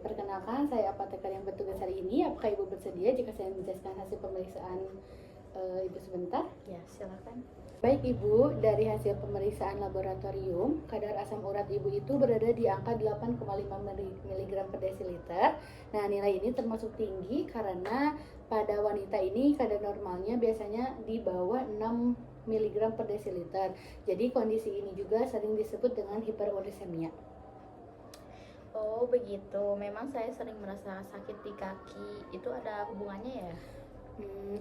Perkenalkan, saya apoteker yang bertugas hari ini. Apakah Ibu bersedia jika saya menjelaskan hasil pemeriksaan Ibu sebentar? Ya, silakan. Baik Ibu, dari hasil pemeriksaan laboratorium, kadar asam urat Ibu itu berada di angka 8,5 mg per desiliter. Nah, nilai ini termasuk tinggi karena pada wanita ini kadar normalnya biasanya di bawah 6 mg per desiliter. Jadi kondisi ini juga sering disebut dengan hiperurisemia. Oh, begitu. Memang saya sering merasa sakit di kaki. Itu ada hubungannya ya?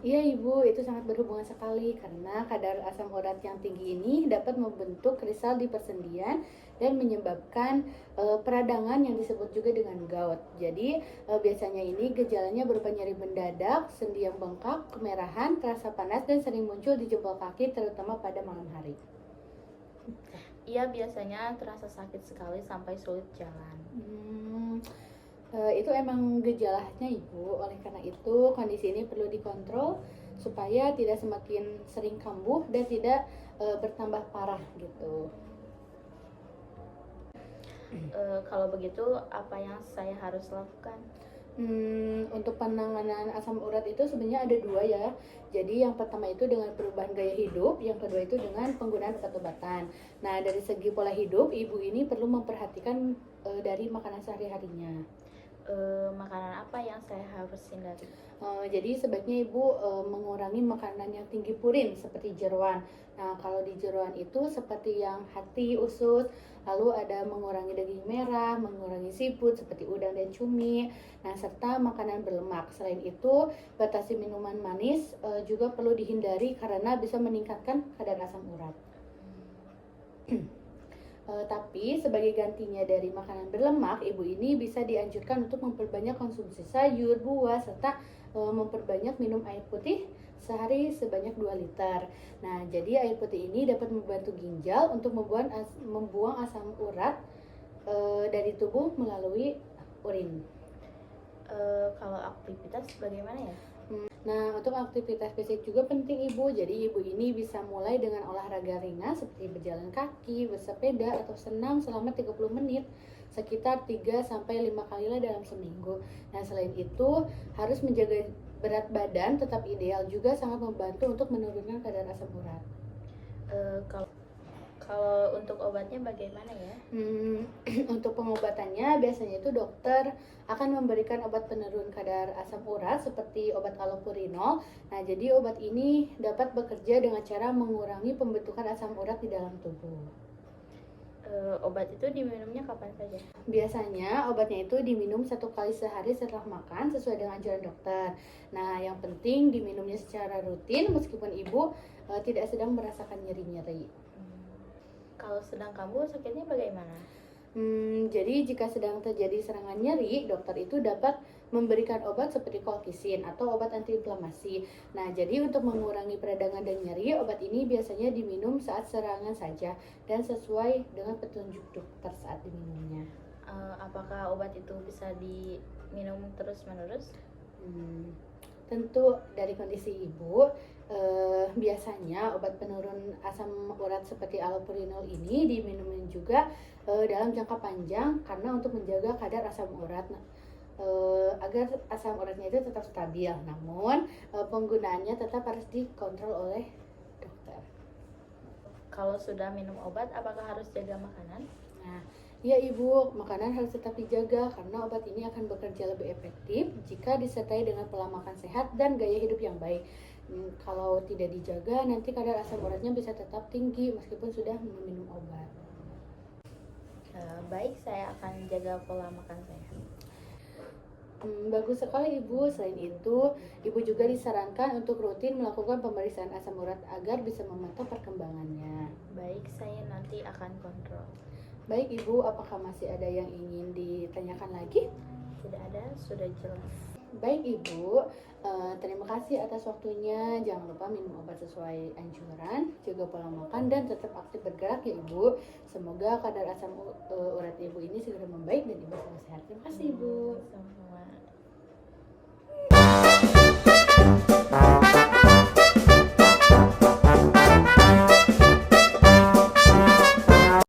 Iya Ibu, itu sangat berhubungan sekali karena kadar asam urat yang tinggi ini dapat membentuk kristal di persendian dan menyebabkan peradangan yang disebut juga dengan gout. Jadi biasanya ini gejalanya berupa nyeri mendadak, sendi yang bengkak, kemerahan, terasa panas dan sering muncul di jempol kaki terutama pada malam hari. Iya, biasanya terasa sakit sekali sampai sulit jalan. Itu emang gejalanya Ibu. Oleh karena itu kondisi ini perlu dikontrol supaya tidak semakin sering kambuh dan tidak bertambah parah gitu. Kalau begitu, apa yang saya harus lakukan? Untuk penanganan asam urat itu sebenarnya ada dua ya. Jadi yang pertama itu dengan perubahan gaya hidup, yang kedua itu dengan penggunaan obat-obatan. Nah, dari segi pola hidup, ibu ini perlu memperhatikan dari makanan sehari-harinya. Makanan apa yang saya harus hindari? Jadi sebaiknya ibu mengurangi makanan yang tinggi purin seperti jeroan. Nah, kalau di jeroan itu seperti yang hati, usus, lalu ada mengurangi daging merah, mengurangi seafood seperti udang dan cumi. Nah, serta makanan berlemak. Selain itu, batasi minuman manis juga perlu dihindari karena bisa meningkatkan kadar asam urat. Tapi sebagai gantinya dari makanan berlemak, ibu ini bisa dianjurkan untuk memperbanyak konsumsi sayur, buah, serta memperbanyak minum air putih sehari sebanyak 2 liter. Nah, jadi air putih ini dapat membantu ginjal untuk membuang asam urat dari tubuh melalui urin. Kalau aktivitas bagaimana ya? Nah, untuk aktivitas fisik juga penting Ibu. Jadi Ibu ini bisa mulai dengan olahraga ringan seperti berjalan kaki, bersepeda, atau senam selama 30 menit sekitar 3 sampai 5 kali lah dalam seminggu. Nah, selain itu harus menjaga berat badan tetap ideal juga sangat membantu untuk menurunkan kadar asam urat. Kalau untuk obatnya bagaimana ya? Untuk pengobatannya biasanya itu dokter akan memberikan obat penurun kadar asam urat seperti obat allopurinol. Nah, jadi obat ini dapat bekerja dengan cara mengurangi pembentukan asam urat di dalam tubuh. Obat itu diminumnya kapan saja? Biasanya obatnya itu diminum 1 kali sehari setelah makan sesuai dengan anjuran dokter. Nah, yang penting diminumnya secara rutin meskipun ibu tidak sedang merasakan nyeri-nyeri. Kalau sedang kambuh, sakitnya bagaimana? Jadi jika sedang terjadi serangan nyeri, dokter itu dapat memberikan obat seperti colchicine atau obat antiinflamasi. Nah, jadi untuk mengurangi peradangan dan nyeri, obat ini biasanya diminum saat serangan saja dan sesuai dengan petunjuk dokter saat diminumnya. Apakah obat itu bisa diminum terus-menerus? Tentu dari kondisi ibu, biasanya obat penurun asam urat seperti allopurinol ini diminum juga dalam jangka panjang karena untuk menjaga kadar asam urat agar asam uratnya itu tetap stabil. Namun penggunaannya tetap harus dikontrol oleh dokter. Kalau sudah minum obat, apakah harus jaga makanan? Nah, ya Ibu, makanan harus tetap dijaga karena obat ini akan bekerja lebih efektif jika disertai dengan pola makan sehat dan gaya hidup yang baik. Kalau tidak dijaga, nanti kadar asam uratnya bisa tetap tinggi meskipun sudah meminum obat. Baik, saya akan jaga pola makan saya. Bagus sekali Ibu. Selain itu, Ibu juga disarankan untuk rutin melakukan pemeriksaan asam urat agar bisa memantau perkembangannya. Baik, saya nanti akan kontrol. Baik Ibu, apakah masih ada yang ingin ditanyakan lagi? Tidak ada, sudah jelas. Baik Ibu, terima kasih atas waktunya. Jangan lupa minum obat sesuai anjuran, jaga pola makan, dan tetap aktif bergerak ya Ibu. Semoga kadar asam urat Ibu ini segera membaik dan Ibu selalu sehat. Terima kasih Ibu. Sama-sama.